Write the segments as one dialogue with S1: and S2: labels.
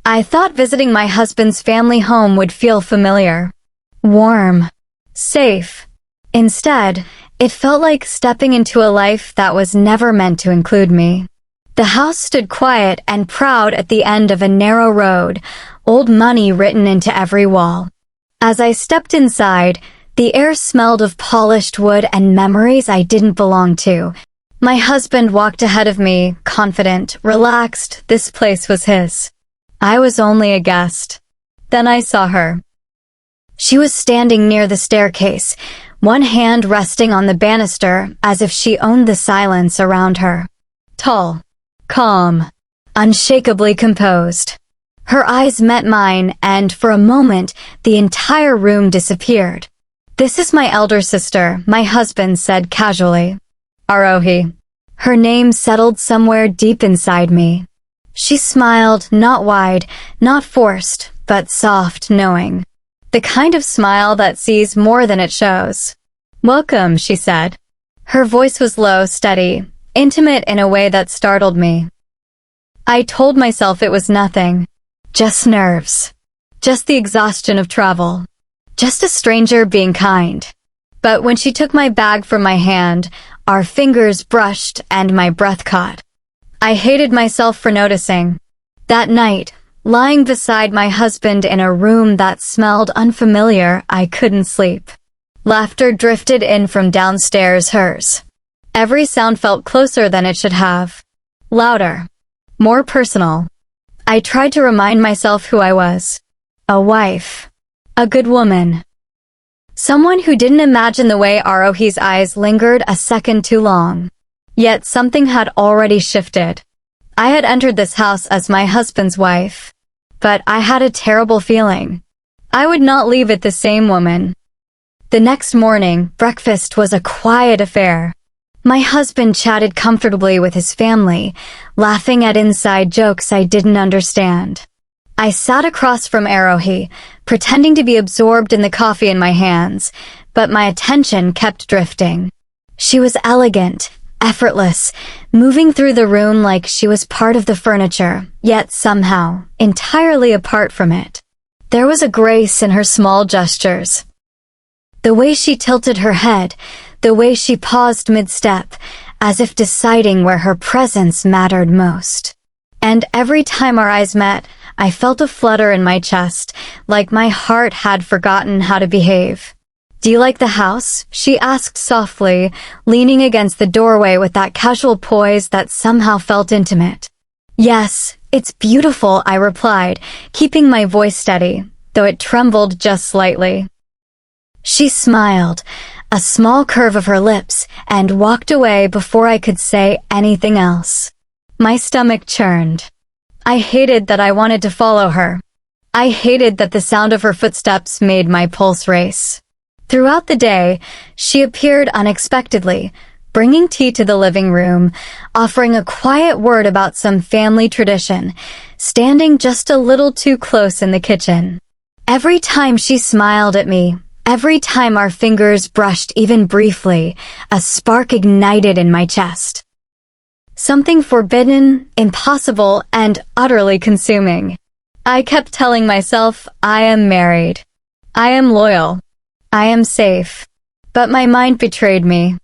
S1: I thought visiting my husband's family home would feel familiar, warm, safe. Instead, it felt like stepping into a life that was never meant to include me. The house stood quiet and proud at the end of a narrow road, old money written into every wall. As I stepped inside, the air smelled of polished wood and memories I didn't belong to. My husband walked ahead of me, confident, relaxed. This place was his. I was only a guest. Then I saw her. She was standing near the staircase, one hand resting on the banister as if she owned the silence around her. Tall, calm, unshakably composed. Her eyes met mine, and for a moment, the entire room disappeared. "This is my elder sister," my husband said casually. Arohi. Her name settled somewhere deep inside me. She smiled, not wide, not forced, but soft, knowing. The kind of smile that sees more than it shows. "Welcome," she said. Her voice was low, steady, intimate in a way that startled me. I told myself it was nothing. Just nerves. Just the exhaustion of travel. Just a stranger being kind. But when she took my bag from my hand, our fingers brushed and my breath caught. I hated myself for noticing. That night, lying beside my husband in a room that smelled unfamiliar, I couldn't sleep. Laughter drifted in from downstairs, hers. Every sound felt closer than it should have. Louder. More personal. I tried to remind myself who I was. A wife. A good woman. Someone who didn't imagine the way Arohi's eyes lingered a second too long. Yet something had already shifted. I had entered this house as my husband's wife. But I had a terrible feeling. I would not leave it the same woman. The next morning, breakfast was a quiet affair. My husband chatted comfortably with his family, laughing at inside jokes I didn't understand. I sat across from Arohi, pretending to be absorbed in the coffee in my hands, but my attention kept drifting. She was elegant, effortless, moving through the room like she was part of the furniture, yet somehow, entirely apart from it. There was a grace in her small gestures. The way she tilted her head, the way she paused mid-step, as if deciding where her presence mattered most. And every time our eyes met, I felt a flutter in my chest, like my heart had forgotten how to behave. "Do you like the house?" she asked softly, leaning against the doorway with that casual poise that somehow felt intimate. "Yes, it's beautiful," I replied, keeping my voice steady, though it trembled just slightly. She smiled, a small curve of her lips, and walked away before I could say anything else. My stomach churned. I hated that I wanted to follow her. I hated that the sound of her footsteps made my pulse race. Throughout the day, she appeared unexpectedly, bringing tea to the living room, offering a quiet word about some family tradition, standing just a little too close in the kitchen. Every time she smiled at me, every time our fingers brushed even briefly, a spark ignited in my chest. Something forbidden, impossible, and utterly consuming. I kept telling myself, I am married. I am loyal. I am safe. But my mind betrayed me.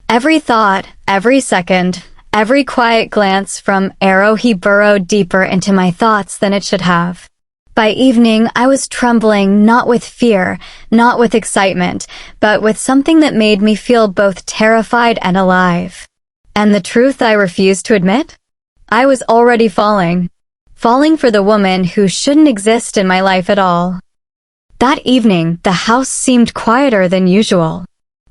S1: Every thought, every second, every quiet glance from Arohi burrowed deeper into my thoughts than it should have. By evening, I was trembling, not with fear, not with excitement, but with something that made me feel both terrified and alive. And the truth I refused to admit? I was already falling. Falling for the woman who shouldn't exist in my life at all. That evening, the house seemed quieter than usual.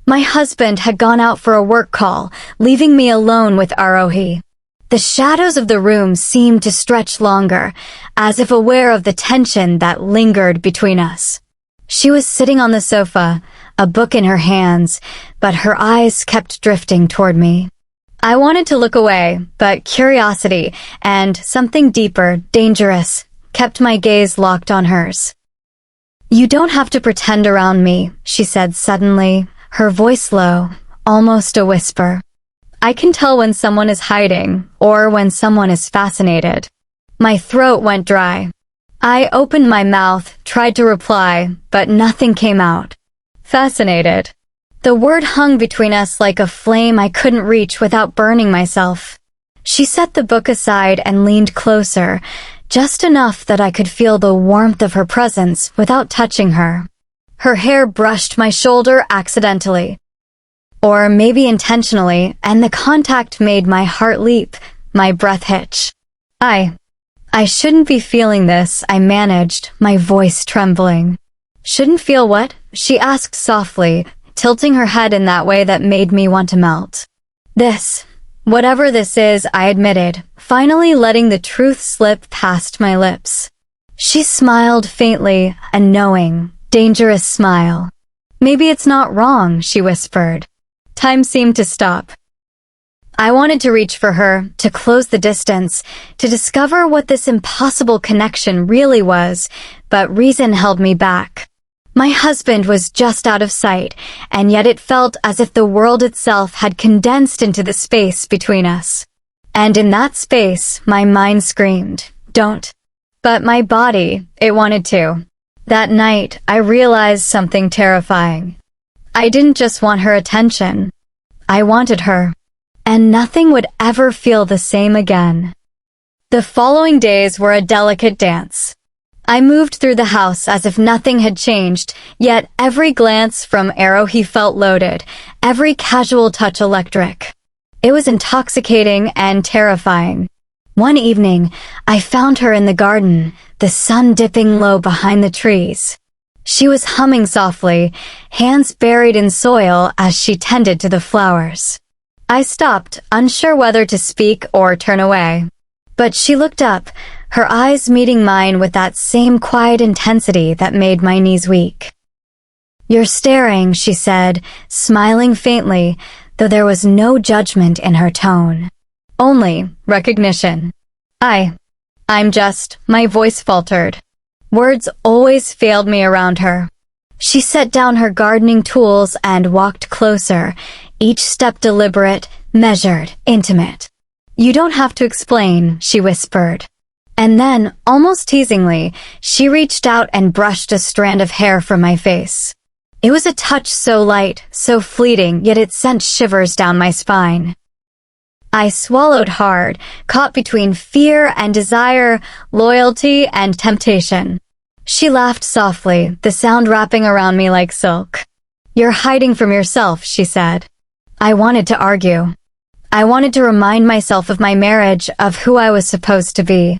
S1: My husband had gone out for a work call, leaving me alone with Arohi. The shadows of the room seemed to stretch longer, as if aware of the tension that lingered between us. She was sitting on the sofa, a book in her hands, but her eyes kept drifting toward me. I wanted to look away, but curiosity and something deeper, dangerous, kept my gaze locked on hers. "You don't have to pretend around me," she said suddenly, her voice low, almost a whisper. I can tell when someone is hiding, or when someone is fascinated. My throat went dry. I opened my mouth, tried to reply, but nothing came out. Fascinated. The word hung between us like a flame I couldn't reach without burning myself. She set the book aside and leaned closer, just enough that I could feel the warmth of her presence without touching her. Her hair brushed my shoulder accidentally, or maybe intentionally, and the contact made my heart leap, my breath hitch. I shouldn't be feeling this, I managed, my voice trembling. Shouldn't feel what? She asked softly, tilting her head in that way that made me want to melt. This, whatever this is, I admitted, finally letting the truth slip past my lips. She smiled faintly, a knowing, dangerous smile. Maybe it's not wrong, she whispered. Time seemed to stop. I wanted to reach for her, to close the distance, to discover what this impossible connection really was, but reason held me back. My husband was just out of sight, and yet it felt as if the world itself had condensed into the space between us. And in that space, my mind screamed, "Don't." But my body, it wanted to. That night, I realized something terrifying. I didn't just want her attention. I wanted her. And nothing would ever feel the same again. The following days were a delicate dance. I moved through the house as if nothing had changed, yet every glance from Arrow he felt loaded, every casual touch electric. It was intoxicating and terrifying. One evening, I found her in the garden, the sun dipping low behind the trees. She was humming softly, hands buried in soil as she tended to the flowers. I stopped, unsure whether to speak or turn away. But she looked up, her eyes meeting mine with that same quiet intensity that made my knees weak. "You're staring," she said, smiling faintly, though there was no judgment in her tone. Only recognition. My voice faltered. Words always failed me around her. She set down her gardening tools and walked closer, each step deliberate, measured, intimate. "You don't have to explain," she whispered. And then, almost teasingly, she reached out and brushed a strand of hair from my face. It was a touch so light, so fleeting, yet it sent shivers down my spine. I swallowed hard, caught between fear and desire, loyalty and temptation. She laughed softly, the sound wrapping around me like silk. "You're hiding from yourself," she said. I wanted to argue. I wanted to remind myself of my marriage, of who I was supposed to be.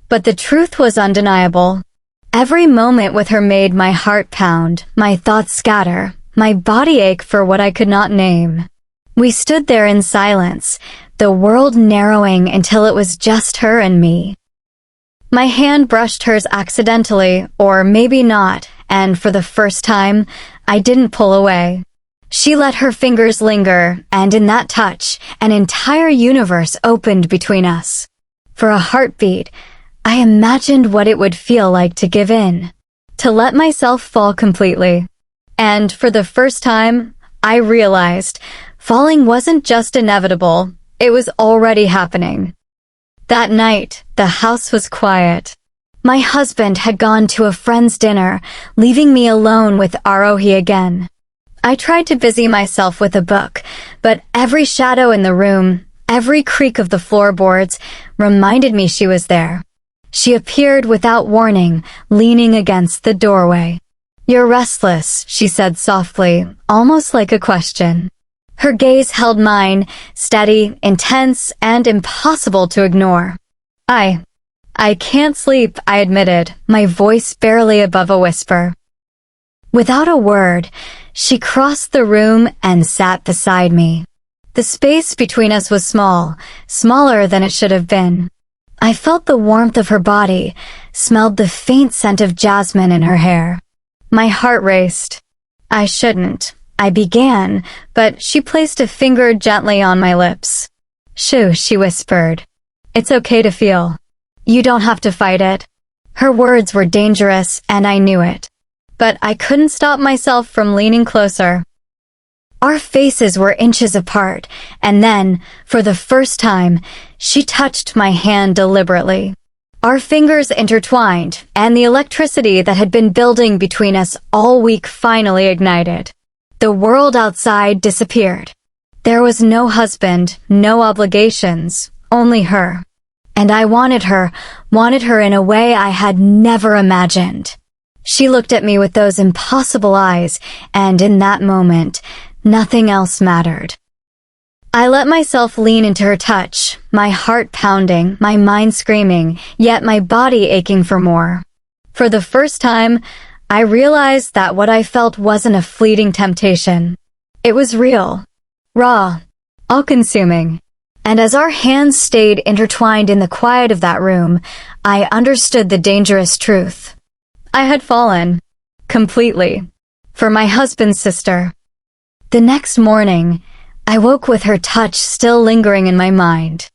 S1: But the truth was undeniable. Every moment with her made my heart pound, my thoughts scatter, my body ache for what I could not name. We stood there in silence, the world narrowing until it was just her and me. My hand brushed hers accidentally, or maybe not, and for the first time, I didn't pull away. She let her fingers linger, and in that touch, an entire universe opened between us. For a heartbeat, I imagined what it would feel like to give in, to let myself fall completely. And for the first time, I realized falling wasn't just inevitable, it was already happening. That night, the house was quiet. My husband had gone to a friend's dinner, leaving me alone with Arohi again. I tried to busy myself with a book, but every shadow in the room, every creak of the floorboards, reminded me she was there. She appeared without warning, leaning against the doorway. "You're restless," she said softly, almost like a question. Her gaze held mine, steady, intense, and impossible to ignore. I can't sleep," I admitted, my voice barely above a whisper. Without a word, she crossed the room and sat beside me. The space between us was small, smaller than it should have been. I felt the warmth of her body, smelled the faint scent of jasmine in her hair. My heart raced. I shouldn't. I began, but she placed a finger gently on my lips. "Shoo," she whispered. "It's okay to feel. You don't have to fight it." Her words were dangerous, and I knew it. But I couldn't stop myself from leaning closer. Our faces were inches apart, and then, for the first time, she touched my hand deliberately. Our fingers intertwined, and the electricity that had been building between us all week finally ignited. The world outside disappeared. There was no husband, no obligations, only her. And I wanted her in a way I had never imagined. She looked at me with those impossible eyes, and in that moment, nothing else mattered. I let myself lean into her touch, my heart pounding, my mind screaming, yet my body aching for more. For the first time, I realized that what I felt wasn't a fleeting temptation. It was real, raw, all-consuming. And as our hands stayed intertwined in the quiet of that room, I understood the dangerous truth. I had fallen, completely, for my husband's sister. The next morning, I woke with her touch still lingering in my mind.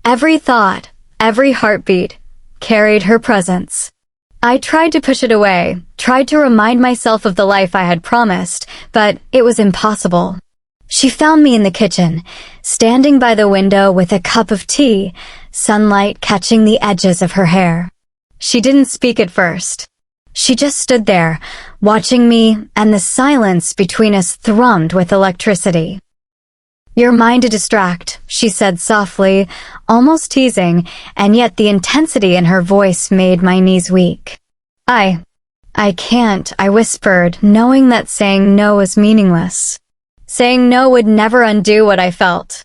S1: Every thought, every heartbeat, carried her presence. I tried to push it away, tried to remind myself of the life I had promised, but it was impossible. She found me in the kitchen, standing by the window with a cup of tea, sunlight catching the edges of her hair. She didn't speak at first. She just stood there, watching me, and the silence between us thrummed with electricity. "You're mine to distract," she said softly, almost teasing, and yet the intensity in her voice made my knees weak. I can't," I whispered, knowing that saying no was meaningless. Saying no would never undo what I felt.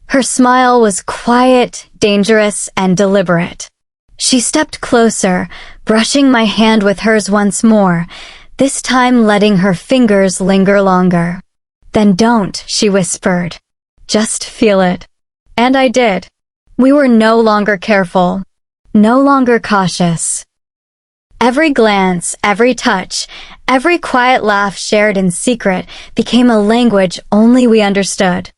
S1: Her smile was quiet, dangerous, and deliberate. She stepped closer, brushing my hand with hers once more, this time letting her fingers linger longer. "Then don't," she whispered. "Just feel it." And I did. We were no longer careful, no longer cautious. Every glance, every touch, every quiet laugh shared in secret became a language only we understood.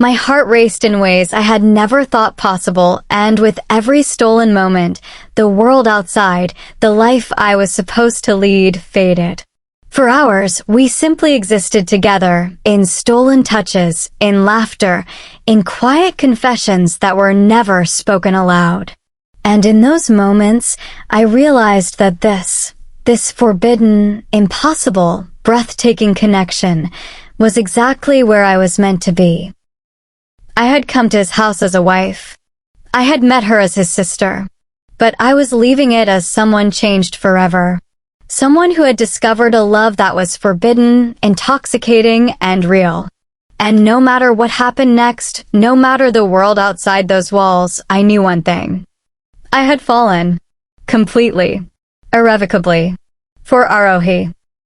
S1: My heart raced in ways I had never thought possible, and with every stolen moment, the world outside, the life I was supposed to lead, faded. For hours, we simply existed together, in stolen touches, in laughter, in quiet confessions that were never spoken aloud. And in those moments, I realized that this forbidden, impossible, breathtaking connection was exactly where I was meant to be. I had come to his house as a wife. I had met her as his sister. But I was leaving it as someone changed forever. Someone who had discovered a love that was forbidden, intoxicating, and real. And no matter what happened next, no matter the world outside those walls, I knew one thing. I had fallen. Completely. Irrevocably. For Arohi.